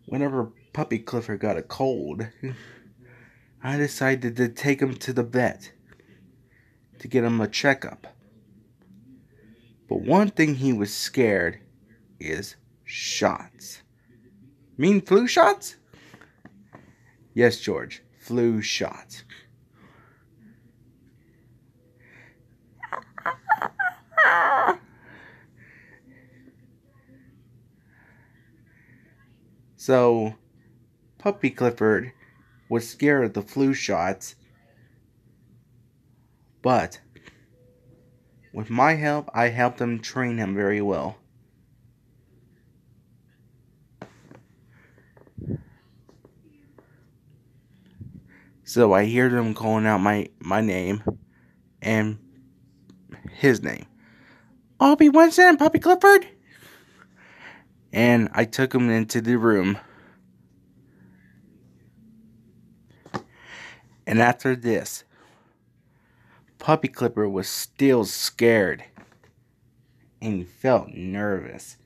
Whenever Puppy Clifford got a cold, I decided to take him to the vet to get him a checkup. But one thing he was scared is shots. Mean flu shots? Yes, George, flu shots. So, Puppy Clifford was scared of the flu shots, but with my help, I helped him train him very well. So I hear them calling out my name and his name. Obi Winston, Puppy Clifford? And I took him into the room. And after this, Puppy Clifford was still scared. And he felt nervous.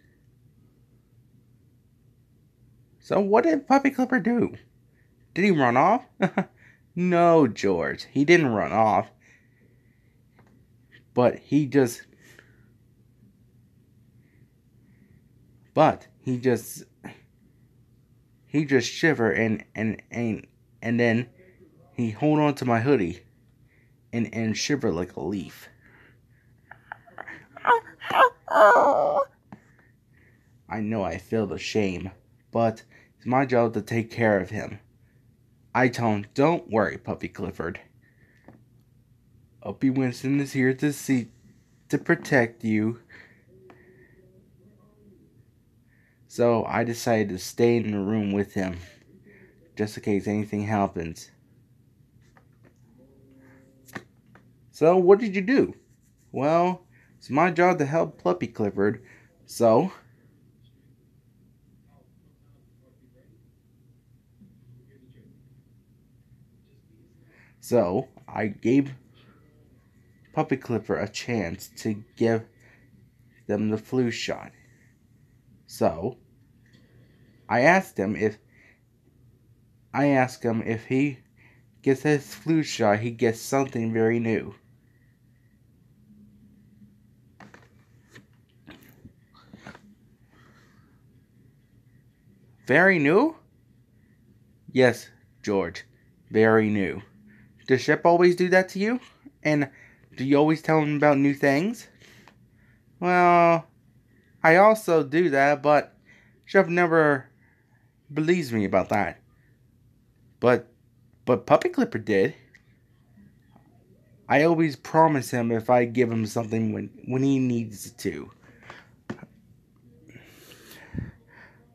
So what did Puppy Clifford do? Did he run off? No, George. He didn't run off. But he just shivered and then he hold on to my hoodie and shiver like a leaf. I know I feel the shame, but it's my job to take care of him. I tell him, don't worry, Puppy Clifford. Opie Winston is here to protect you. So I decided to stay in the room with him, just in case anything happens. So what did you do? Well, it's my job to help Puppy Clifford, so I gave Puppy Clifford a chance to give them the flu shot. So I asked him if he gets his flu shot, he gets something very new. Very new? Yes, George. Very new. Does Shep always do that to you? And do you always tell him about new things? Well, I also do that, but Shep never believes me about that. But Puppy Clipper did. I always promise him if I give him something when he needs to.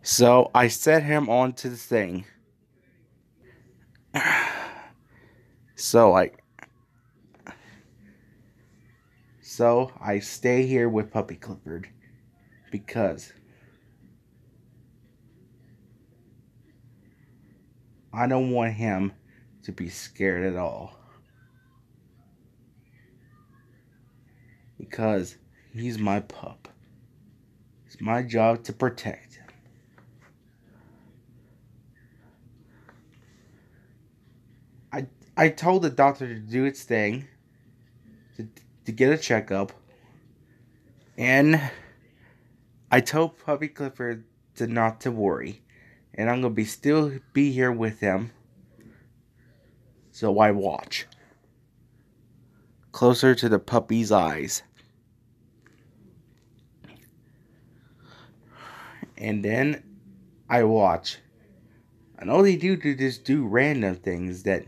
So I set him onto the thing. So I stay here with Puppy Clifford because I don't want him to be scared at all. Because he's my pup. It's my job to protect him. I told the doctor to do its thing, to get a checkup, and I told Puppy Clifford not to worry, and I'm gonna still be here with him. So I watch closer to the puppy's eyes, and then I watch. And all they do to just do random things that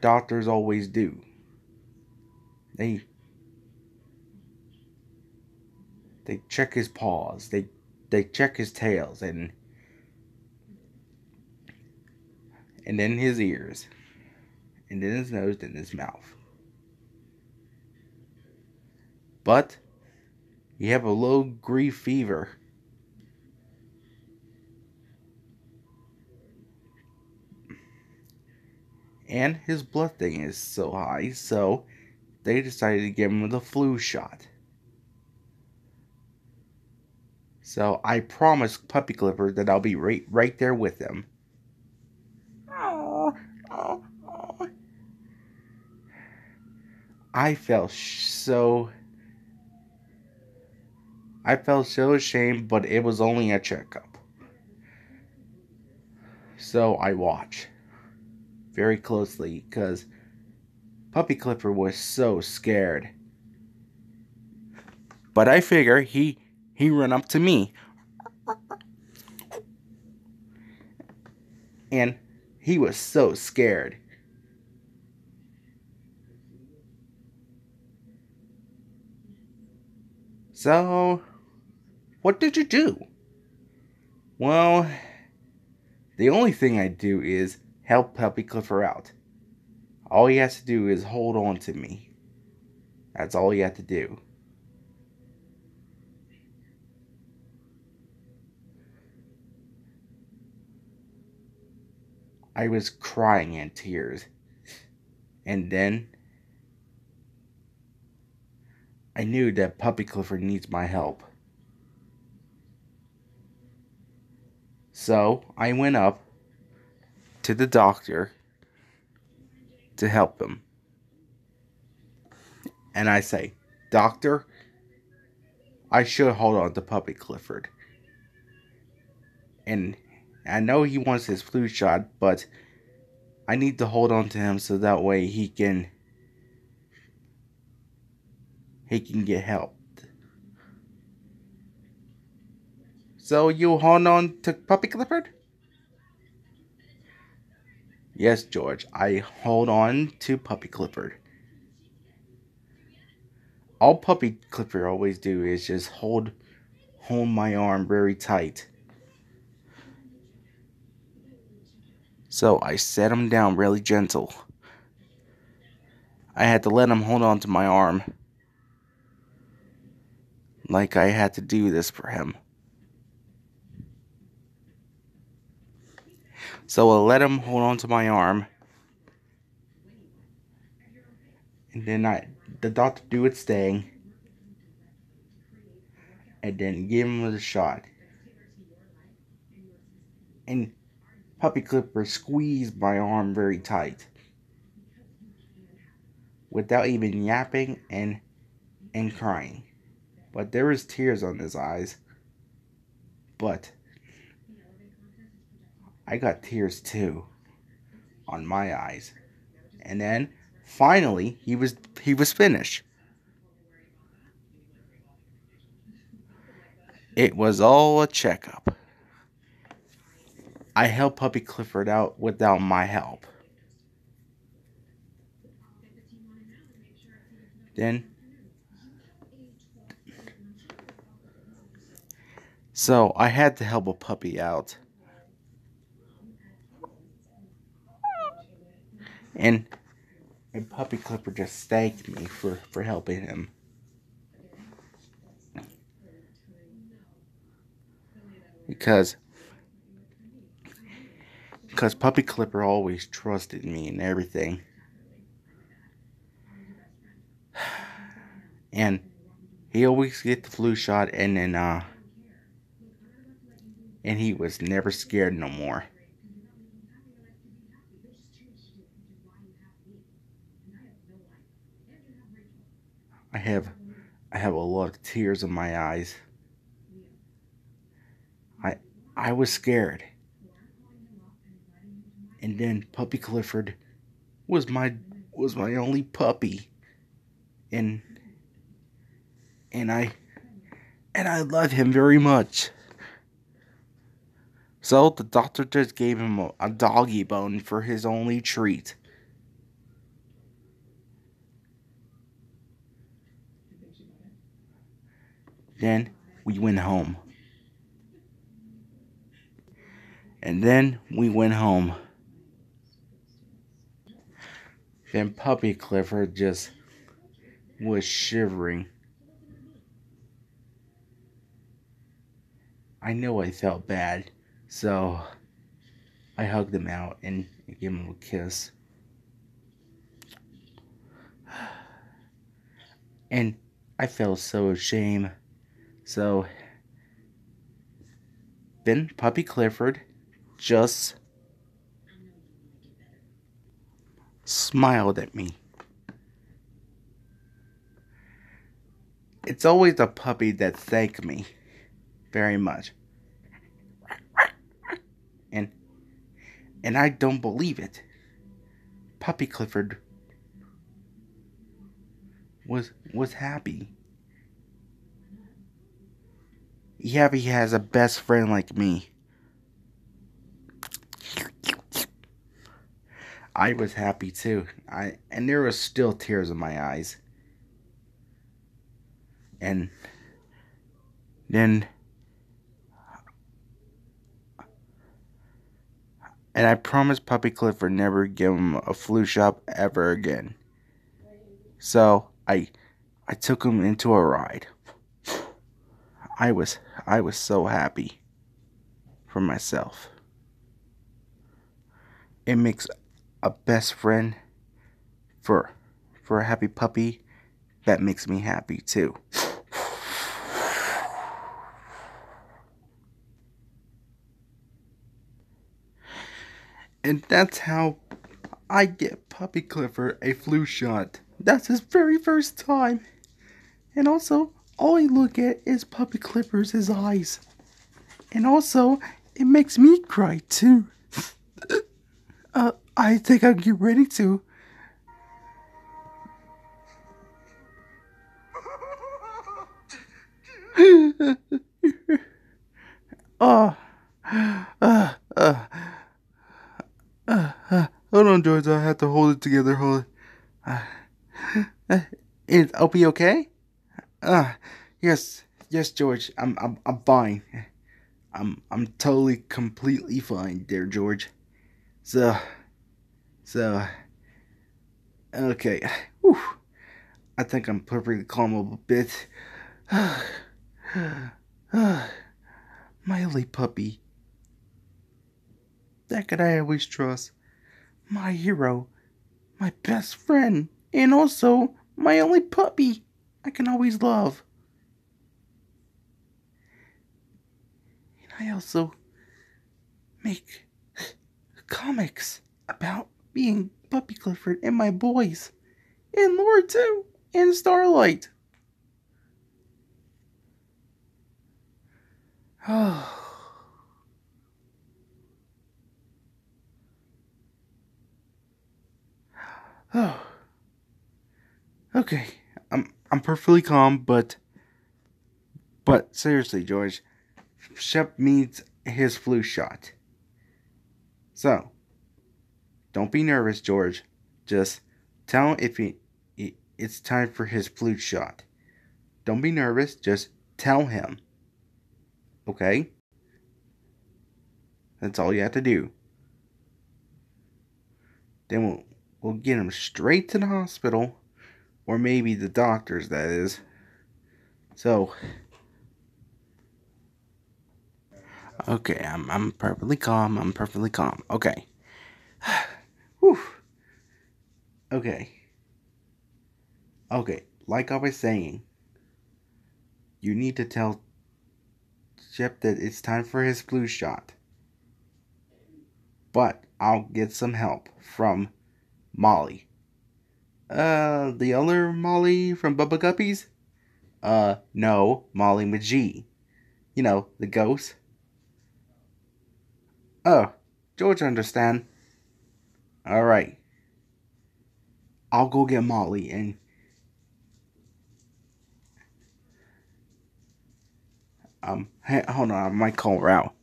doctors always do. They check his paws, they check his tails, and then his ears, and then his nose, and his mouth. But you have a low grade fever. And his blood thing is so high, so they decided to give him the flu shot. So I promised Puppy Clifford that I'll be right there with him. Oh, oh, oh. I felt so I felt so ashamed, but it was only a checkup. So I watched very closely because Puppy Clifford was so scared. But I figure he run up to me and he was so scared. So what did you do? Well, the only thing I do is help Puppy Clifford out. All he has to do is hold on to me. That's all he had to do. I was crying in tears. And then I knew that Puppy Clifford needs my help. So I went up to the doctor to help him. And I say, Doctor, I should hold on to Puppy Clifford. And I know he wants his flu shot, but I need to hold on to him so that way he can get help. So you hold on to Puppy Clifford? Yes, George, I hold on to Puppy Clifford. All Puppy Clifford always do is just hold my arm very tight. So I set him down really gentle. I had to let him hold on to my arm. Like I had to do this for him. So I let him hold on to my arm. And then the doctor do its thing. And then give him the shot. And Puppy Clipper squeezed my arm very tight. Without even yapping and crying. But there was tears on his eyes. But I got tears too on my eyes. And then finally he was finished. It was all a checkup. I helped Puppy Clifford out without my help. Then so I had to help a puppy out. And and Puppy Clifford just thanked me for helping him. Because because Puppy Clipper always trusted me and everything. And he always get the flu shot and he was never scared no more. I have I have a lot of tears in my eyes. I I was scared. And then Puppy Clifford was my only puppy. And and I love him very much. So the doctor just gave him a doggy bone for his only treat. Then we went home. And then we went home. Then Puppy Clifford just was shivering. I know I felt bad, so I hugged him out and gave him a kiss. And I felt so ashamed. So husband, Puppy Clifford, just smiled at me. It's always the puppy that thanked me very much. And I don't believe it. Puppy Clifford was happy. Yeah, he has a best friend like me. I was happy too. And there was still tears in my eyes. And then I promised Puppy Clifford never give him a flu shot ever again. So I took him into a ride. I was so happy for myself. It makes a best friend for a happy puppy. That makes me happy too. And that's how I get Puppy Clifford a flu shot. That's his very first time. And also, all I look at is Puppy Clifford's eyes. And also, it makes me cry too. I think I'll get ready to. uh, uh, uh, Hold on, George. I have to hold it together. Hold it. I'll be okay. Yes, yes, George. I'm fine. I'm totally, completely fine, dear George. So, okay. Whew. I think I'm perfectly calm a little bit. My only puppy. That could I always trust. My hero. My best friend. And also, my only puppy I can always love. And I also make comics about being Puppy Clifford and my boys. And Laura too. And Starlight. Oh. Oh. Okay. I'm perfectly calm, but seriously, George, Shep needs his flu shot. So, don't be nervous, George. Just tell him if it's time for his flu shot. Don't be nervous. Just tell him. Okay? That's all you have to do. Then we'll get him straight to the hospital, or maybe the doctors, that is. So, okay, I'm perfectly calm. I'm perfectly calm. Okay. Whew. Okay. Okay. Like I was saying, you need to tell Shep that it's time for his flu shot. But I'll get some help from Molly. The other Molly from Bubba Guppies? No, Molly McGee. You know, the ghost. Oh, George understand. Alright. I'll go get Molly and hey, hold on, I might call her out.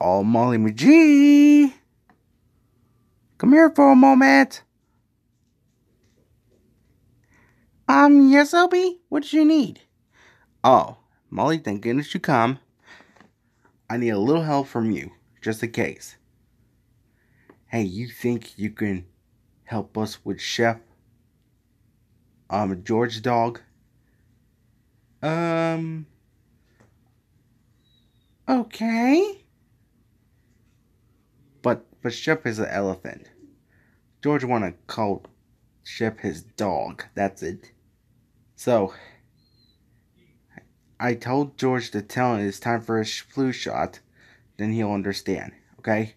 Oh, Molly McGee! Come here for a moment. Yes, Opie? What do you need? Oh, Molly, thank goodness you come. I need a little help from you, just in case. Hey, you think you can help us with Chef, George dog? Okay. But Chef is an elephant. George wanna call Chef his dog. That's it. So, I told George to tell him it's time for his flu shot. then he'll understand, okay?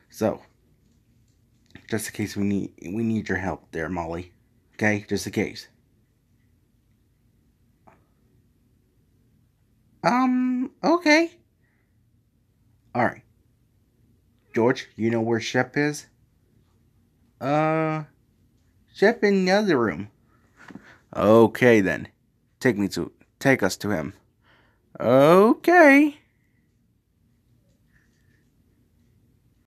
So, just in case we need your help there, Molly. Okay? Just in case. Okay. Alright. George, you know where Shep is? Uh, Shep in the other room. Okay then. Take us to him. Okay.